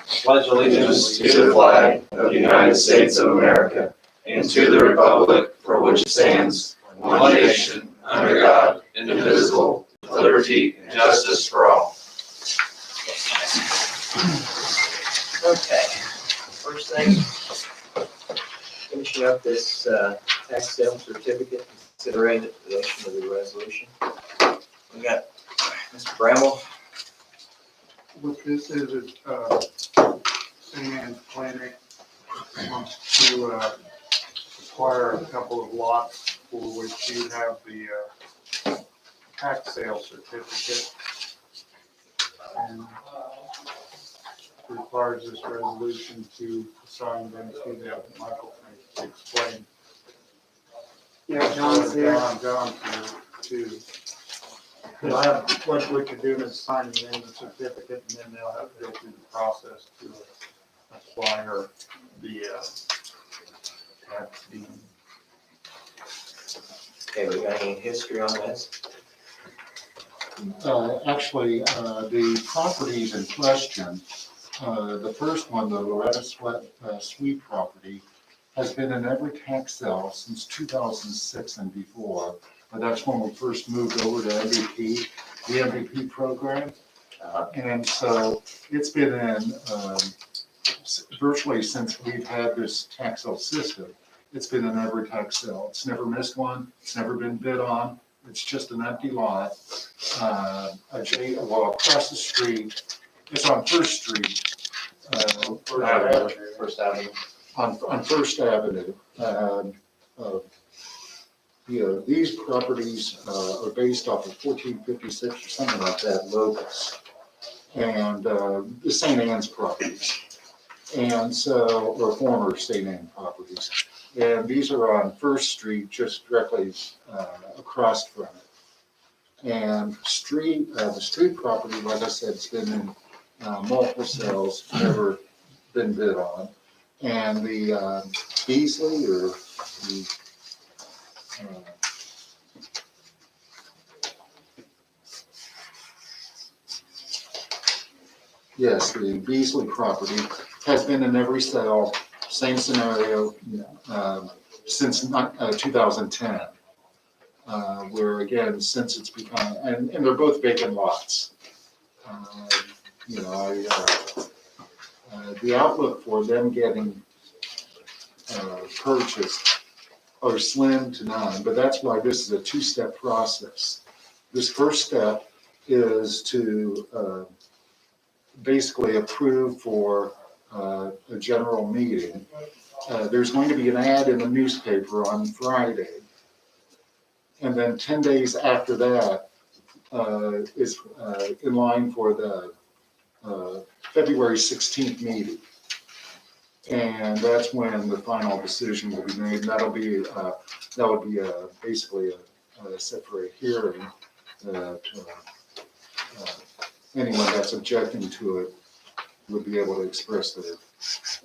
pledge allegiance to the flag of the United States of America and to the republic for which it stands, one nation, under God, indivisible, with liberty and justice for all. Okay, first thing, finishing up this tax sale certificate consideration of the resolution. We got Mr. Bramble. What this is St. Anne's Clinic wants to acquire a couple of lots for which you have the tax sale certificate. And requires this resolution to assign them to them. Michael can explain. Yeah, John's here. John's here too. They'll have, what we could do is sign them in the certificate, and then they'll have to go through the process to acquire the tax deed. Okay, we got any history on this? Actually, the properties in question, the first one, the Loretta Sweet property, has been in every tax sale since 2006 and before. That's when we first moved over to MVP, the MVP program. And so it's been in virtually since we've had this tax sale system. It's been in every tax sale. It's never missed one. It's never been bid on. It's just an empty lot. Across the street, it's on First Street. First Avenue. On First Avenue. These properties are based off of 1456 or something like that, locus, and the St. Anne's properties, and so, or former St. Anne properties. And these are on First Street, just directly across from it. And the street property, like I said, it's been in multiple sales, never been bid on. And the Beasley or the yes, the Beasley property has been in every sale, same scenario, since 2010. Where again, since it's become, and they're both vacant lots. The outlook for them getting purchased are slim to none, but that's why this is a two-step process. This first step is to basically approve for a general meeting. There's going to be an ad in the newspaper on Friday. And then 10 days after that is in line for the February 16th meeting. And that's when the final decision will be made. And that would be basically set for a hearing that anyone that's objecting to it would be able to express their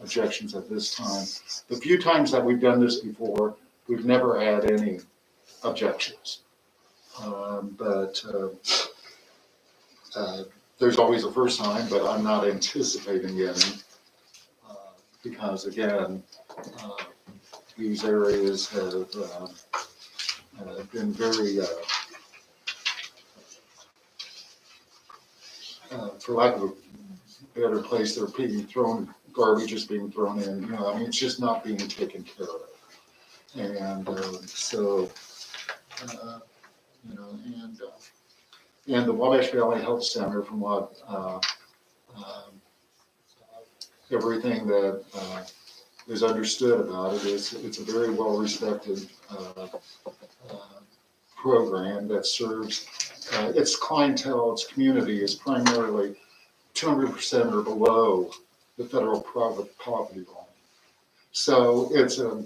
objections at this time. The few times that we've done this before, we've never had any objections. There's always a first time, but I'm not anticipating any. Because again, these areas have been very, for lack of a better place, they're being thrown, garbage is being thrown in, it's just not being taken care of. And and the Wabash Valley Health Center, from what everything that is understood about it, it's a very well-respected program that serves its clientele, its community is primarily 200% or below the federal poverty line. So it's a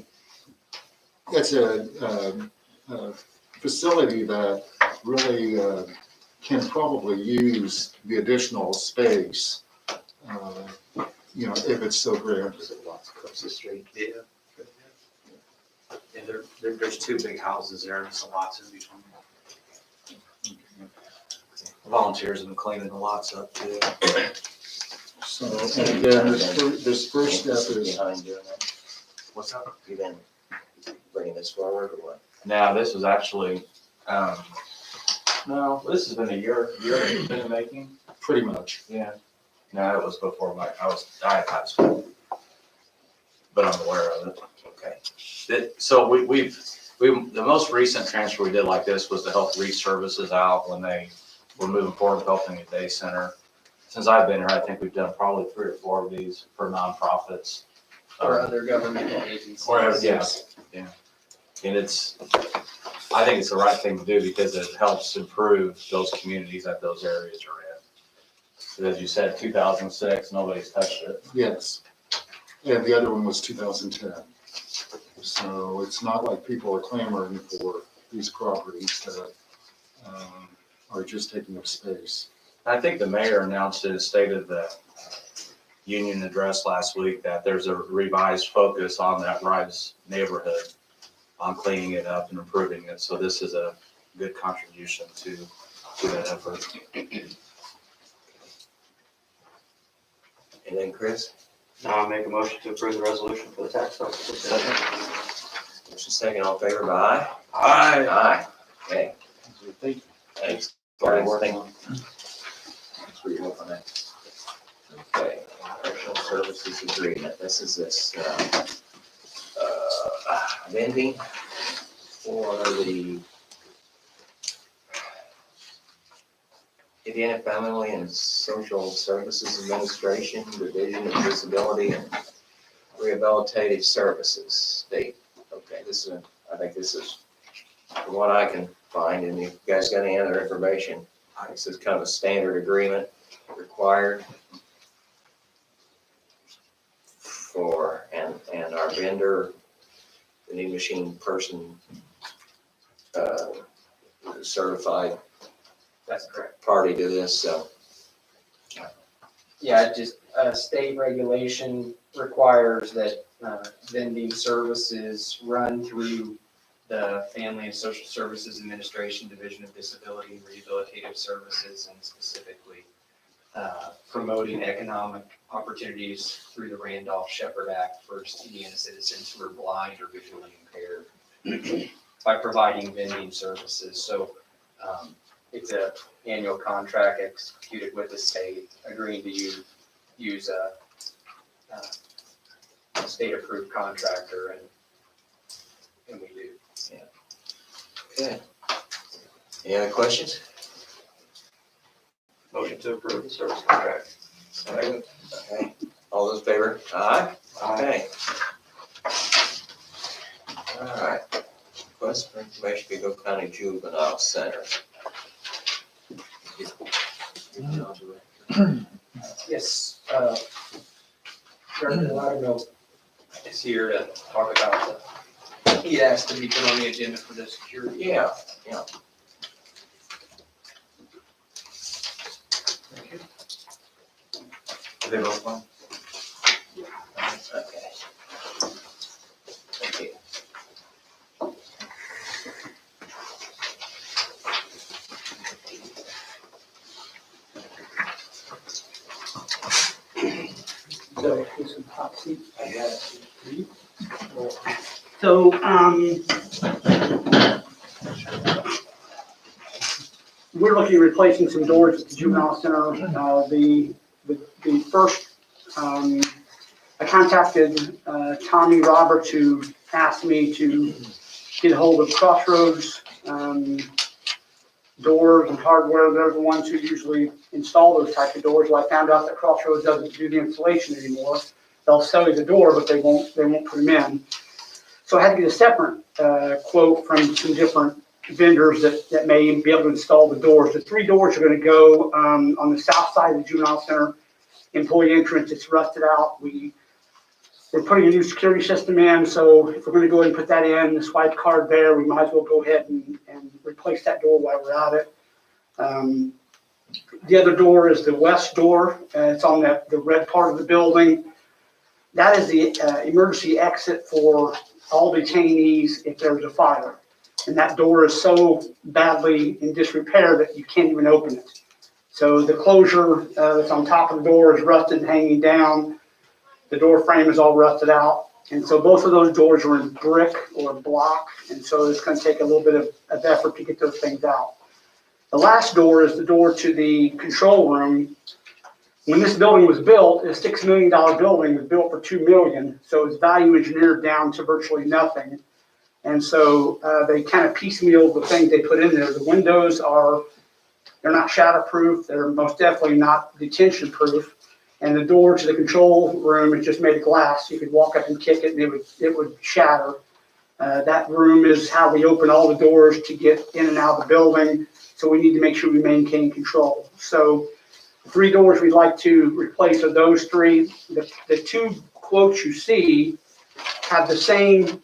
facility that really can probably use the additional space, if it's so granted. Lots across the street. Yeah. And there's two big houses there and some lots in between. Volunteers have been cleaning the lots up too. So, and then this first step is, Behind doing that? What's up? You been bringing this forward or what? Now, this was actually, no, this has been a year in the making. pretty much, Yeah. No, it was before I had high school. But I'm aware of it. Okay. So the most recent transfer we did like this was to help reach services out when they were moving forward, with helping a day center. Since I've been here, I think we've done probably 3 or 4 of these for nonprofits. Or other governmental agencies. Yeah. And I think it's the right thing to do because it helps improve those communities that those areas are in. As you said, 2006, nobody's touched it. yes. And the other one was 2010. So it's not like people are clamoring for these properties that are just taking up space. I think the mayor announced it, stated the union address last week that there's a revised focus on that Rise neighborhood, on cleaning it up and improving it. So this is a good contribution to that effort. And then Chris, Now I make a motion to approve the resolution for the tax sale certificate. motion second, all in favor, by aye? Aye. Aye. Okay, Thank you. thanks. Sorry, Guys, working Thanks for your help on that. Okay, professional services agreement, this is vending for the Indiana Family and Social Services Administration, Division of Disability and Rehabilitative Services, state. Okay, I think this is, from what I can find, and if you guys got any other information, this is kind of a standard agreement required for, and our vendor, the new machine person, certified That's correct. party to this, so. Yeah, just, state regulation requires that, vending services run through the Family and Social Services Administration, Division of Disability and Rehabilitative Services, and specifically, promoting economic opportunities through the Randolph-Shepard Act for Indiana citizens who are blind or visually impaired by providing vending services. So, it's a annual contract executed with the state, agreeing to use a state-approved contractor, and we do. Okay. Any other questions? Motion to approve the service contract. Okay, all those in favor? Aye? Okay. All right. Request for information, Vigo County Juvenile Center. Yes, Director Loudermilk is here to talk about he asked to be put on the agenda for the security. Yeah. Are they both fine? Okay. Thank you. So, here's some hot seat. I got it. So, we're looking at replacing some doors at the juvenile center. The first, I contacted Tommy Roberts, who asked me to get a hold of Crossroads doors and hardware. They're the ones who usually install those type of doors. Well, I found out that Crossroads doesn't do the installation anymore. They'll sell you the door, but they won't put them in. So I had to get a separate quote from some different vendors that may be able to install the doors. The 3 doors are going to go on the south side of the juvenile center employee entrance. It's rusted out. We're putting a new security system in, so if we're going to go ahead and put that in, the swipe card there, we might as well go ahead and replace that door while we're at it. The other door is the west door. It's on the red part of the building. That is the emergency exit for all detainees if there's a fire. And that door is so badly in disrepair that you can't even open it. So the closure that's on top of the door is rusted and hanging down. The door frame is all rusted out. And so both of those doors are in brick or block, and so it's gonna take a little bit of effort to get those things out. The last door is the door to the control room. When this building was built, a $6 million building was built for $2 million, so it's value engineered down to virtually nothing. And so they kind of piecemealed the things they put in there. The windows they're not shatterproof, they're most definitely not detention proof. And the door to the control room is just made of glass. You could walk up and kick it and it would shatter. That room is how we open all the doors to get in and out of the building. So we need to make sure we maintain control. So the 3 doors we'd like to replace are those 3. The 2 quotes you see have the same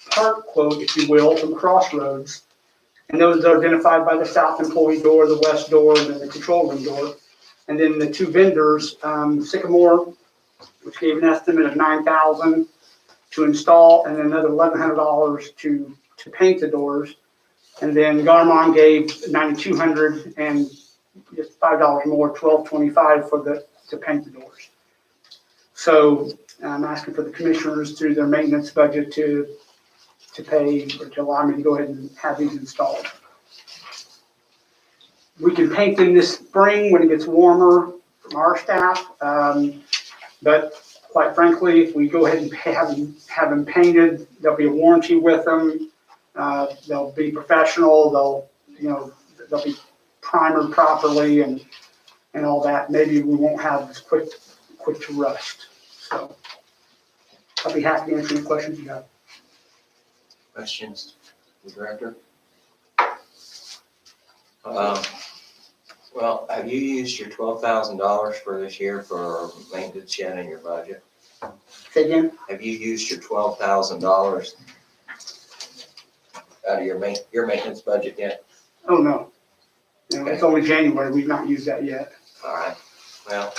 part quote, if you will, from Crossroads. And those are identified by the south employee door, the west door, and then the control room door. And then the 2 vendors, Sycamore, which gave an estimate of $9,000 to install, and then another $1,100 to paint the doors. And then Garmon gave $9,200 and just $5 more, $1,225 to paint the doors. So I'm asking for the commissioners through their maintenance budget to pay or to allow me to go ahead and have these installed. We can paint them this spring when it gets warmer from our staff, but quite frankly, if we go ahead and have them painted, there'll be a warranty with them. They'll be professional. They'll be primered properly and all that. Maybe we won't have this quick to rust. So I'll be happy to answer any questions you have. Questions, the director? Well, have you used your $12,000 for this year for maintenance yet in your budget? Say again? Have you used your $12,000 out of your maintenance budget yet? Oh, no. It's only January. We've not used that yet. All right, well,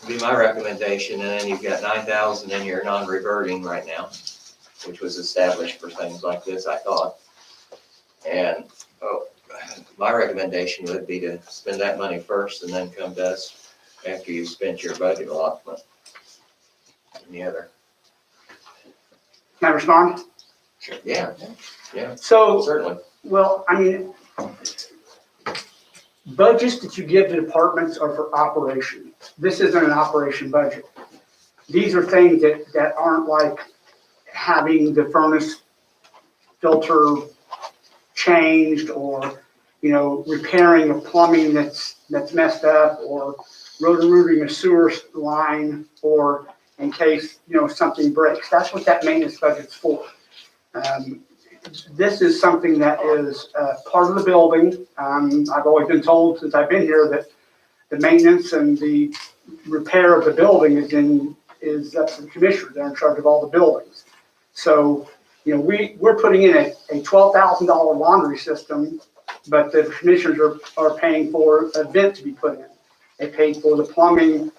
be my recommendation, and then you've got $9,000 in your non-reverting right now, which was established for things like this, I thought. And, my recommendation would be to spend that money first and then come to us after you've spent your budget allotment. Any other? Can I respond? Yeah, So, certainly. well, I mean, budgets that you give to departments are for operation. This isn't an operation budget. These are things that aren't like having the furnace filter changed or, repairing a plumbing that's messed up or rotor-rooting a sewer line or in case, something breaks. That's what that maintenance budget's for. This is something that is part of the building. I've always been told since I've been here that the maintenance and the repair of the building is up to the commissioners. They're in charge of all the buildings. So, we're putting in a $12,000 laundry system, but the commissioners are paying for a vent to be put in. They paid for the plumbing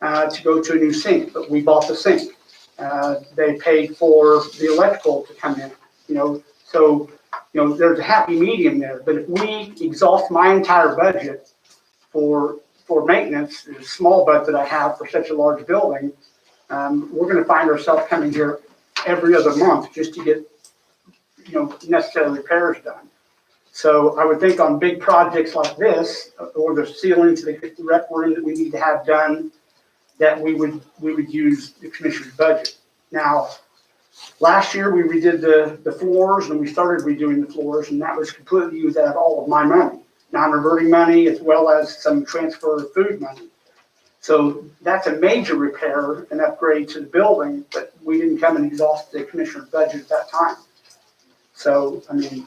to go to a new sink, but we bought the sink. They paid for the electrical to come in, so, there's a happy medium there. But if we exhaust my entire budget for maintenance, the small budget that I have for such a large building, we're gonna find ourselves coming here every other month just to get, necessary repairs done. So I would think on big projects like this, or the ceiling to the rec room that we need to have done, that we would use the commissioner's budget. Now, last year we redid the floors and we started redoing the floors, and that was completely used out of all of my money, non-reverting money as well as some transfer of food money. So that's a major repair and upgrade to the building, but we didn't come and exhaust the commissioner's budget at that time. So, I mean,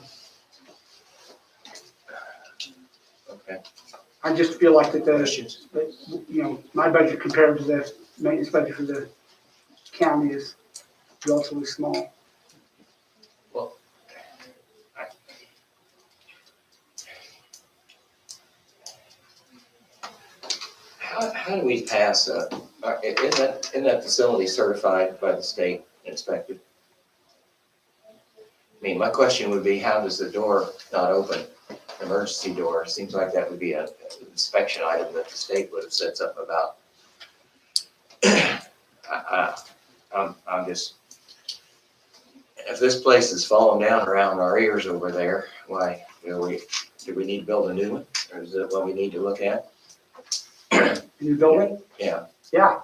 Okay. I just feel like that Questions? my budget compared to the maintenance budget for the county is relatively small. How do we pass, isn't that facility certified by the state inspected? I mean, my question would be, how does the door not open emergency door, seems like that would be an inspection item that the state would have set something about. I'm just, if this place is falling down around our ears over there, why, do we need to build a new one? Or is that what we need to look at? New building? Yeah. Yeah.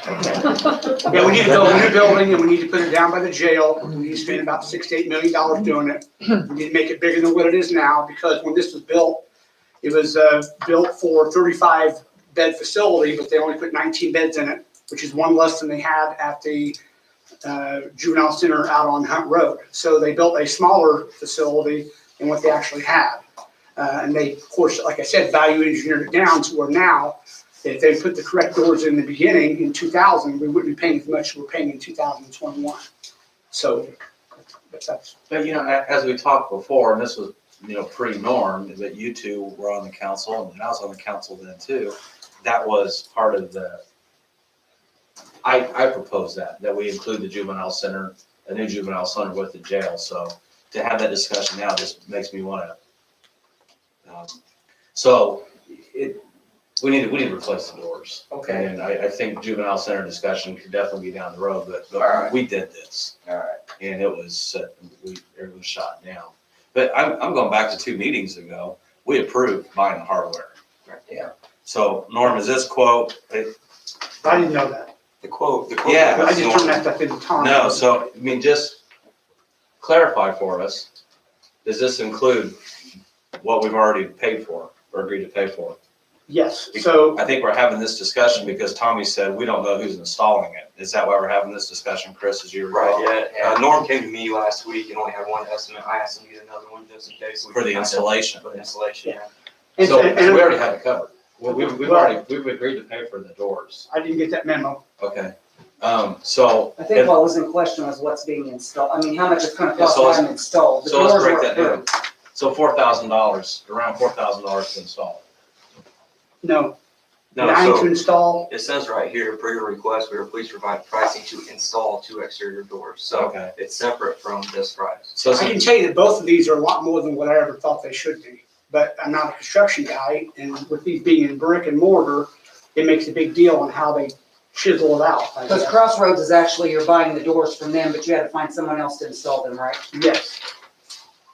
Yeah, we need to build a new building and we need to put it down by the jail. We need to spend about $6 to $8 million doing it. We need to make it bigger than what it is now, because when this was built, it was built for 35 bed facility, but they only put 19 beds in it, which is one less than they had at the juvenile center out on Hunt Road. So they built a smaller facility than what they actually had. And they, of course, like I said, value engineered it down to where now, if they put the correct doors in the beginning in 2000, we wouldn't be paying as much as we're paying in 2021. So that's, But, as we talked before, and this was, pre-norm, that you two were on the council, and I was on the council then too, that was part of the, I proposed that we include the juvenile center, a new juvenile center with the jail, so to have that discussion now just makes me wanna, we need to replace the doors. Okay. And I think juvenile center discussion could definitely be down the road, but All right. we did this. All right. And it was, it was shot down. But I'm going back to 2 meetings ago, we approved buying the hardware. Yeah. So Norm, is this quote, I didn't know that. The quote. Yeah. I just turned that stuff into Tom. no, so, just clarify for us, does this include what we've already paid for or agreed to pay for? Yes, so I think we're having this discussion because Tommy said we don't know who's installing it. Is that why we're having this discussion, Chris, as you recall? Right, yeah. Norm came to me last week and only had one estimate. I asked him to get another one just in case. For the installation. For the installation, yeah. and- So and- we already have it covered. We've agreed to pay for the doors. I didn't get that memo. Okay. So. I think what was in question was what's being installed, I mean, how much it's gonna cost So to let's- have them installed. The So let's doors break were that down. approved. So $4,000, around $4,000 to install. No, No, 9 to so install. it says right here, per your request, we are pleased to provide pricing to install 2 exterior doors. So Okay. it's separate from this price. So I can tell you that both of these are a lot more than what I ever thought they should be. But I'm not a construction guy, and with these being in brick and mortar, it makes a big deal on how they chisel it out. I Because guess. Crossroads is actually, you're buying the doors from them, but you had to find someone else to install them, right? Yes.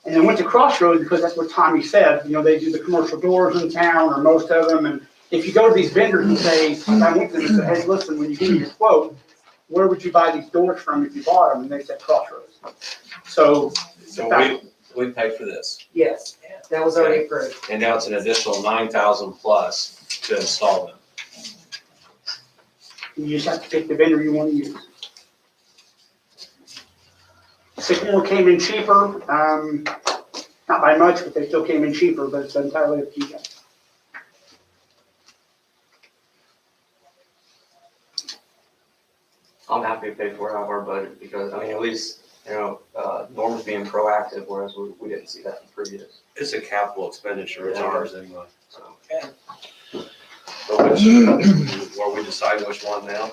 And then went to Crossroads because that's what Tommy said, they do the commercial doors in town, or most of them, and if you go to these vendors and say, I went to them and said, hey, listen, when you give me your quote, where would you buy these doors from if you bought them? And they said Crossroads. So, we paid for this. Yes, that was already approved. And now it's an additional 9,000 plus to install them. you just have to pick the vendor you want to use. Sycamore came in cheaper, not by much, but they still came in cheaper, but it's entirely up to you guys. I'm happy to pay for it out of our budget because, at least, Norm's being proactive, whereas we didn't see that in previous. It's a capital expenditure, it's Yeah. ours anyway. So Where we decide which one now.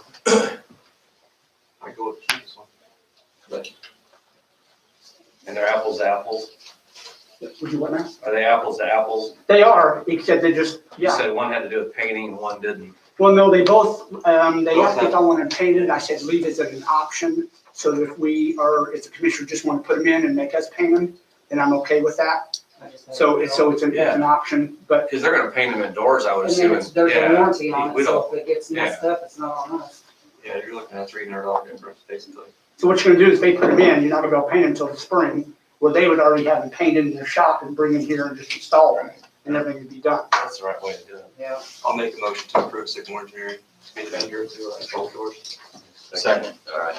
I go with the cheapest one. But And they're apples to apples. Would you what now? Are they apples to apples? They are, except they just, You yeah. said one had to do with painting and one didn't. Well, no, they both, they Both asked if I wanted them painted. I said leave it as an option. So that if the commissioner just want to put them in and make us paint them, then I'm okay with that. I just had So to- it's an option, but Because they're gonna paint them indoors, I would And assume. then there's a Yeah. warranty on We it, so don't- if it gets messed up, it's not on us. yeah, you're looking at $300 difference basically. so what you're gonna do is they put them in, you're not gonna be able to paint them until the spring, where they would already have them painted in their shop and bring them here and just install them, and everything would be done. That's the right way to do it. Yeah. I'll make a motion to approve Sycamore Engineering to be the vendor to install doors. Second. All right.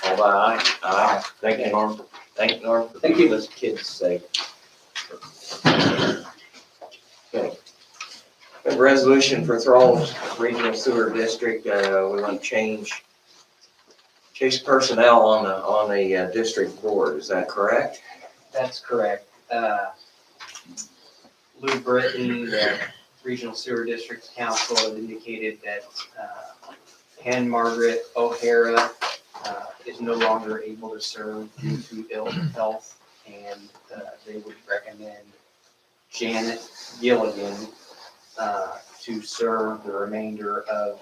All by aye? Aye. Thank you, Norm. Thank you, Norm. Thank you. This kid's sake. Okay. We have a resolution for Thrall Regional Sewer District. We want to change personnel on the district board. Is that correct? That's correct. Lou Britton, the Regional Sewer District Council, had indicated that Ann Margaret O'Hara is no longer able to serve due to ill health, and they would recommend Janet Gilligan to serve the remainder of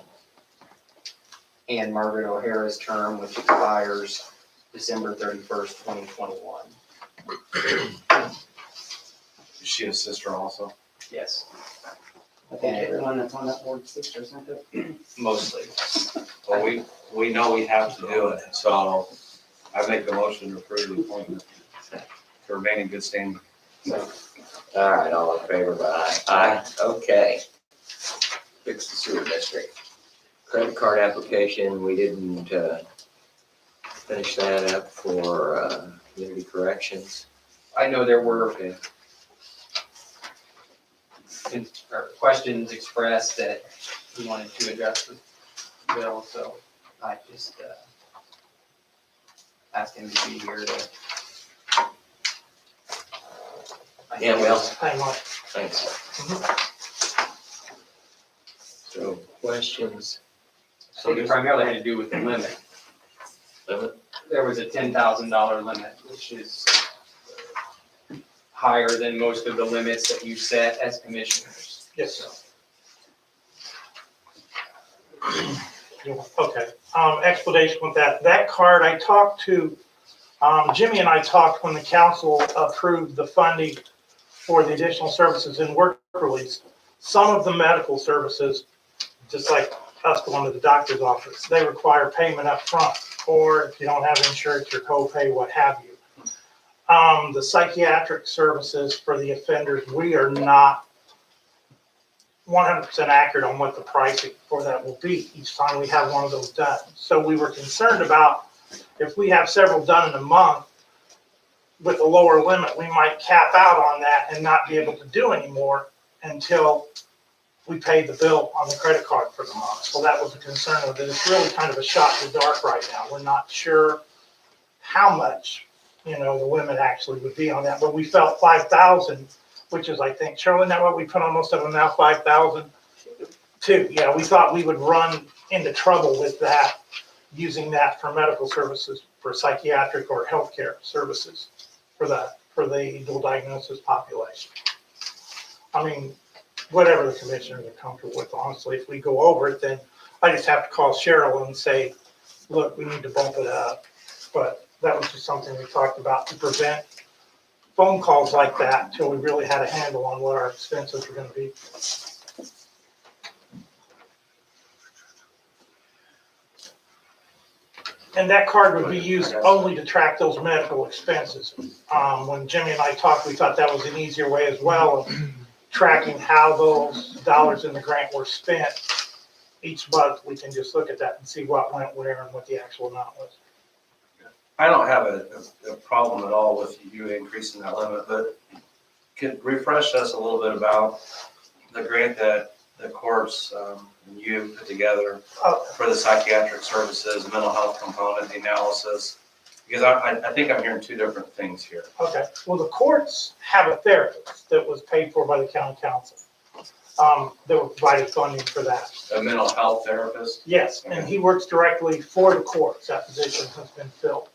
Ann Margaret O'Hara's term, which expires December 31st, 2021. Is she a sister also? Yes, I think everyone that's on that board is sisters, aren't they? mostly. Well, we know we have to do it, so I make the motion to approve the appointment to remain in good standing. All right, all in favor, aye. Aye. Okay. Fix the sewer district. Credit card application, we didn't finish that up for community corrections. I know there were Okay. questions expressed that he wanted to address with Bill, so I just asked him to be here to. Yeah, well, Hang on. thanks. So questions? I think it primarily had to do with the limit. Limit? There was a $10,000 limit, which is higher than most of the limits that you set as commissioners. Yes. Okay, explanation with that. That card, I talked to, Jimmy and I talked when the council approved the funding for the additional services and work release. Some of the medical services, just like us going to the doctor's office, they require payment up front, or if you don't have insurance, your copay, what have you. The psychiatric services for the offenders, we are not 100% accurate on what the pricing for that will be each time we have one of those done. So we were concerned about if we have several done in a month with a lower limit, we might cap out on that and not be able to do anymore until we paid the bill on the credit card for the month. So that was a concern of it. It's really kind of a shot in the dark right now. We're not sure how much, the limit actually would be on that, but we felt 5,000, which is, I think, Shirley, now what we put on most of them now, 5,000? Two, yeah, we thought we would run into trouble with that, using that for medical services, for psychiatric or healthcare services for the dual diagnosis population. I mean, whatever the commissioners are comfortable with, honestly, if we go over it, then I just have to call Cheryl and say, look, we need to bump it up. But that was just something we talked about to prevent phone calls like that until we really had a handle on what our expenses were gonna be. And that card would be used only to track those medical expenses. When Jimmy and I talked, we thought that was an easier way as well of tracking how those dollars in the grant were spent. Each month, we can just look at that and see what went where and what the actual amount was. I don't have a problem at all with you increasing that limit, but could refresh us a little bit about the grant that the courts and you put together for the psychiatric services, mental health component, the analysis? Because I think I'm hearing two different things here. Okay, well, the courts have a therapist that was paid for by the county council. That were provided funding for that. A mental health therapist? Yes, and he works directly for the courts. That position has been filled.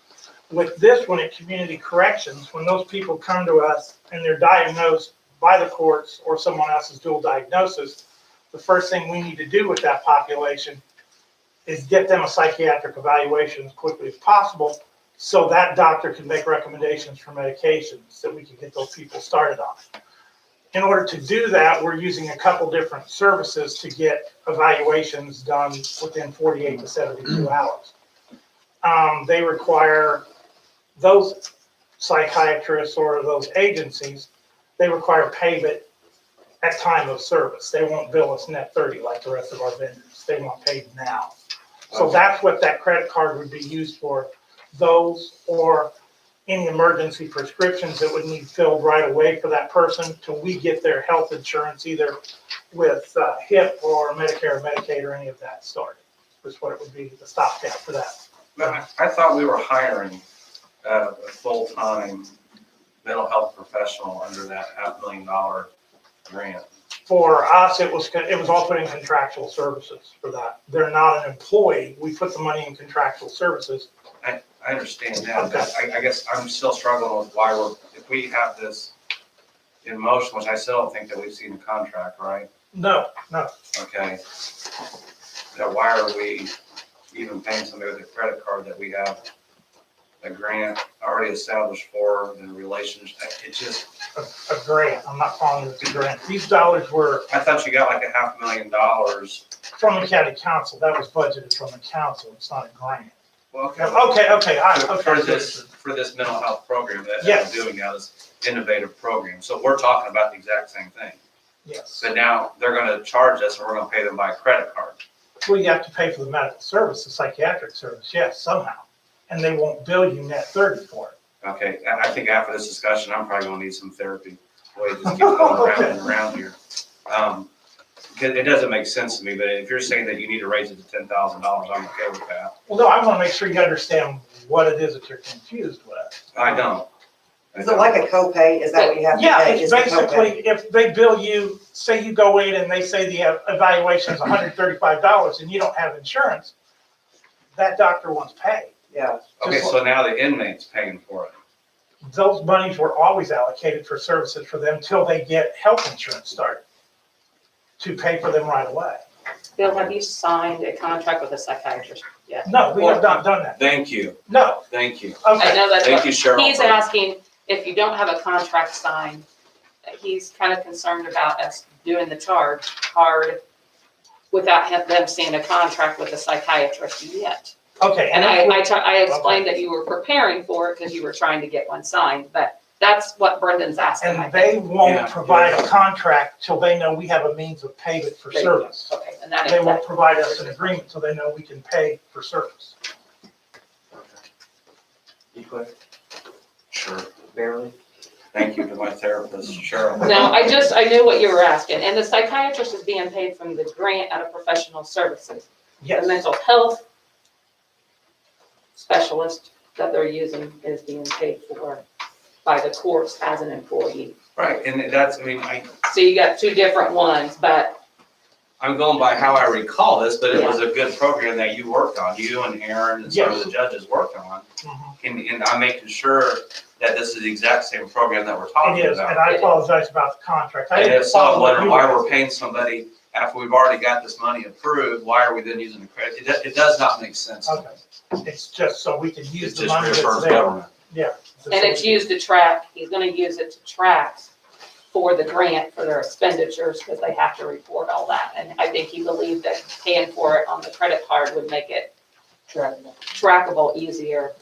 With this one at Community Corrections, when those people come to us and they're diagnosed by the courts or someone else's dual diagnosis, the first thing we need to do with that population is get them a psychiatric evaluation as quickly as possible so that doctor can make recommendations for medications that we can get those people started on. In order to do that, we're using a couple different services to get evaluations done within 48 to 72 hours. They require those psychiatrists or those agencies, they require payment at time of service. They won't bill us net 30 like the rest of our vendors. They want paid now. So that's what that credit card would be used for. Those or any emergency prescriptions that would need filled right away for that person till we get their health insurance, either with HIP or Medicare or Medicaid or any of that started. That's what it would be, the stopgap for that. But I thought we were hiring a full-time mental health professional under that $500,000 grant. For us, it was all put in contractual services for that. They're not an employee. We put the money in contractual services. I understand that, but I guess I'm still struggling with why if we have this, in motion, which I still don't think that we've seen the contract, right? No, Okay. Now, why are we even paying somebody with a credit card that we have a grant already established for the relationship? It just, a grant, I'm not calling it a grant. These dollars were I thought you got like $500,000. from the county council, that was budgeted from the council, it's not a grant. Well, For this mental health program that Yes. we're doing now, this innovative program. So we're talking about the exact same thing. Yes. But now they're gonna charge us and we're gonna pay them by credit card. Well, you have to pay for the medical service, the psychiatric service, yes, somehow. And they won't bill you net 30 for it. Okay, I think after this discussion, I'm probably gonna need some therapy. The way it just keeps going around and around here. Because it doesn't make sense to me, but if you're saying that you need to raise it to $10,000, I'm okay with that. Well, no, I want to make sure you understand what it is that you're confused with. I don't. Is it like a copay? Is that what you have to Yeah, pay? it's Is the copay? basically, if they bill you, say you go in and they say the evaluation is $135 and you don't have insurance, that doctor wants paid. Yeah. Okay, so now the inmate's paying for it. Those monies were always allocated for services for them till they get health insurance started to pay for them right away. Bill, have you signed a contract with a psychiatrist yet? No, we have not done that. Thank you, No, thank you. I okay. know that's Thank what, you, Cheryl. he's asking if you don't have a contract signed, he's kind of concerned about us doing the charge card without them seeing a contract with a psychiatrist yet. Okay. And that's what- I explained that you were preparing for it because you were trying to get one signed, but that's what Brendan's asking, I And think. they won't Yeah. provide a contract till they know we have a means of payment for There you go. service. Okay, and that. They won't provide us an agreement till they know we can pay for service. You quit, Sure. barely? Thank you to my therapist, Cheryl. No, I knew what you were asking, and the psychiatrist is being paid from the grant out of professional services. The Yes, mental health specialist that they're using is being paid for by the courts as an employee. Right, and that's, I mean, So you got two different ones, but I'm going by how I recall this, but it was a good program that you worked on, you and Aaron and some of the judges worked on. mhm. And I'm making sure that this is the exact same program that we're talking It is, and about. I apologize about the contract. I And didn't if so, I'm follow what wondering you why were- we're paying somebody after we've already got this money approved, why are we then using the credit? It does not make sense. Okay, it's just so we can It use the just money that's refers there. government. Yeah. and it's used to track, he's gonna use it to track for the grant for their expenditures, because they have to report all that. And I think he believed that paying for it on the credit card would make it trackable easier.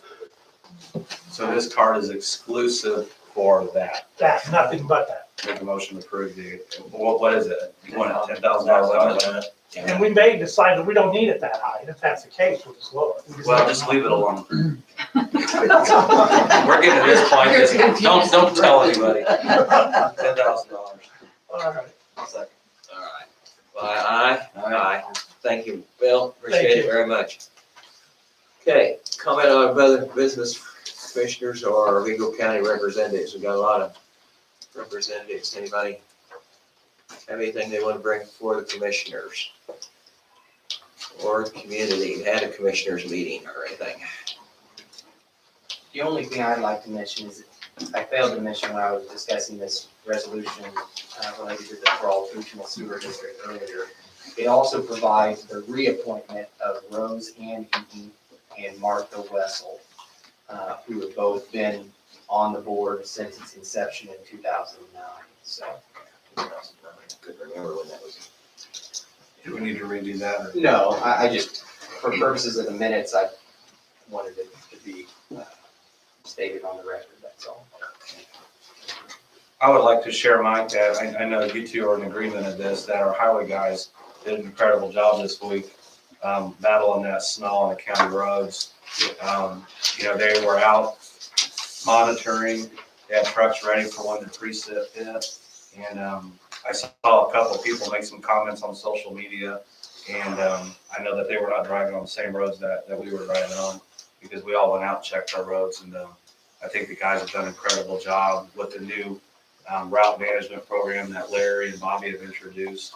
So this card is exclusive for that. That, nothing but that. Make a motion to approve the, what is it? You want a $10,000 limit? And we may decide that we don't need it that high, and if that's the case, we'll just lower it. Well, just leave it alone. We're getting to this point, just don't tell anybody. $10,000. All right. All right. Well, aye? Aye. Thank you, Bill. Thank Appreciate it you. very much. Okay, comment on other business commissioners or legal county representatives. We've got a lot of representatives. Anybody have anything they want to bring before the commissioners? Or community, had a commissioners meeting or anything? The only thing I'd like to mention is, I failed to mention when I was discussing this resolution related to the Crawl Regional Sewer District earlier. It also provides the reappointment of Rose Ann Eaton and Martha Wessel, who have both been on the board since its inception in 2009, so. Couldn't remember when that was. Do we need to redo that? Or? No, I just, for purposes of the minutes, I wanted it to be stated on the record, that's all. I would like to share my, I know you two are in agreement of this, that our highway guys did an incredible job this week, battling that snow on the county roads. They were out monitoring, they had trucks ready for when the precip hit. And I saw a couple of people make some comments on social media, and I know that they were not driving on the same roads that we were driving on, because we all went out and checked our roads, and I think the guys have done an incredible job with the new route management program that Larry and Bobby have introduced.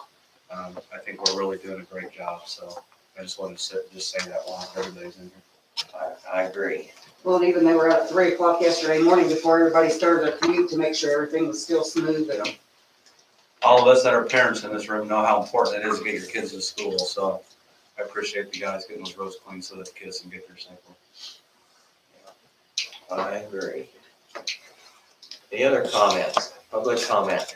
I think we're really doing a great job, so I just wanted to just say that while everybody's in here. I agree. Well, and even they were out at 3 o'clock yesterday morning before everybody started their commute to make sure everything was still smooth and All of us that are parents in this room know how important it is to get your kids to school, so I appreciate you guys getting those roads clean so that the kids can get there safely. I agree. Any other comments? Public comment?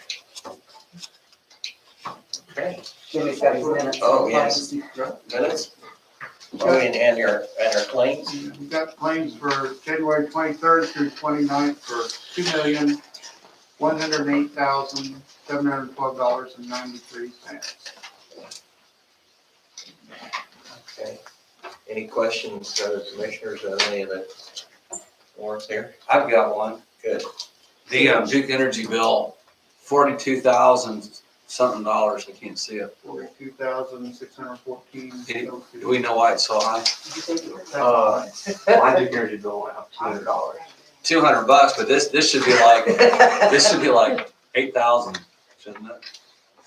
Okay, Jimmy's got his minutes. Oh, yes. minutes? Oh, and your claims? We've got claims for January 23rd through 29th for $2,108,712.93. Okay. Any questions, commissioners, on any of the warrants here? I've got one. Good. The Duke Energy bill, $42,000 something dollars, I can't see it. $42,614. Do we know why it's so high? My Duke Energy bill went up $200. $200, but this should be like, $8,000, shouldn't it?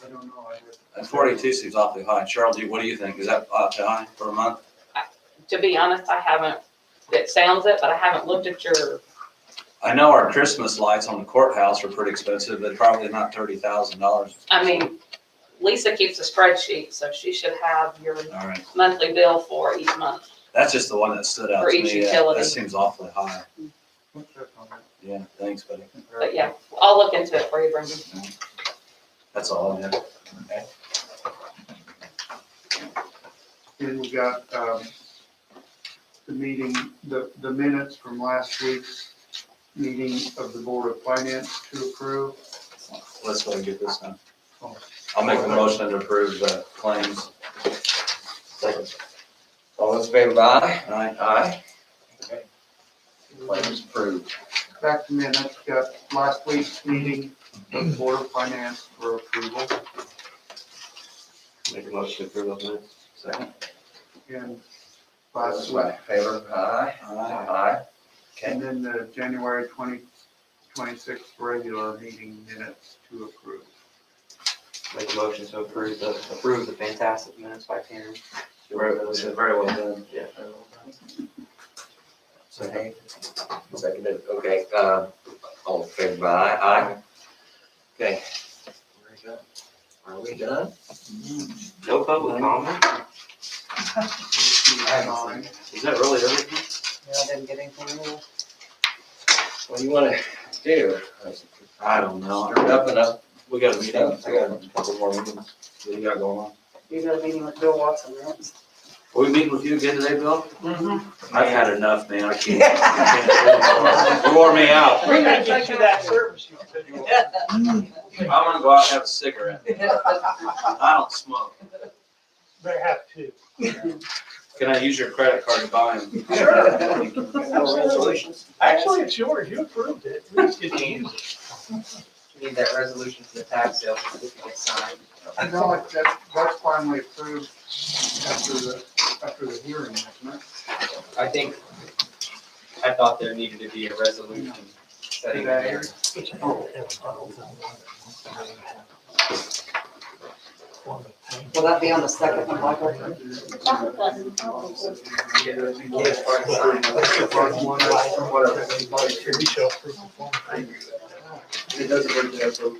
I don't know. And 42 seems awfully high. Cheryl, what do you think? Is that awfully high for a month? To be honest, I haven't, it sounds it, but I haven't looked at your, I know our Christmas lights on the courthouse are pretty expensive, but probably not $30,000. I mean, Lisa keeps a spreadsheet, so she should have your All right, monthly bill for each month. that's just the one that stood out For to each me. utility. That seems awfully high. We'll check on that. Yeah, thanks, buddy. But yeah, I'll look into it for you, Brendan. That's all I have. Then we got, the meeting, the minutes from last week's meeting of the Board of Finance to approve. Let's go and get this done. I'll make a motion to approve the claims. All those in favor, aye? Aye. Aye. Okay. Claims approved. Back to minutes, got last week's meeting of the Board of Finance for approval. Make a motion to approve those minutes. Second. And All last those week, in favor, aye? Aye. Aye. Okay. and then the January 2026 regular meeting minutes to approve. Make a motion to approve the fantastic minutes by Karen. Very well done. Yeah. Okay. Seconded, okay, all in favor, aye? Aye. Okay. Very good. Are we done? No public comment? Is that really everything? Yeah, I didn't get anything new. What do you wanna do? I don't know. Stir it up enough. We got a meeting. I got a couple more meetings. What do you got going on? You got a meeting with Bill Watson, right? Are we meeting with you again today, Bill? Mm-hmm. I've had enough, man. I can't do it. You wore me out. We're gonna get you that service. I wanna go out and have a cigarette. I don't smoke. They have to. Can I use your credit card to buy them? Resolutions? Actually, it's yours. You approved it. We just get to use it. We need that resolution for the tax sale certificate signed. No, that's finally approved after the hearing, isn't it? I thought there needed to be a resolution setting the hearing. Will that be on the second one, Michael? It doesn't work there, so.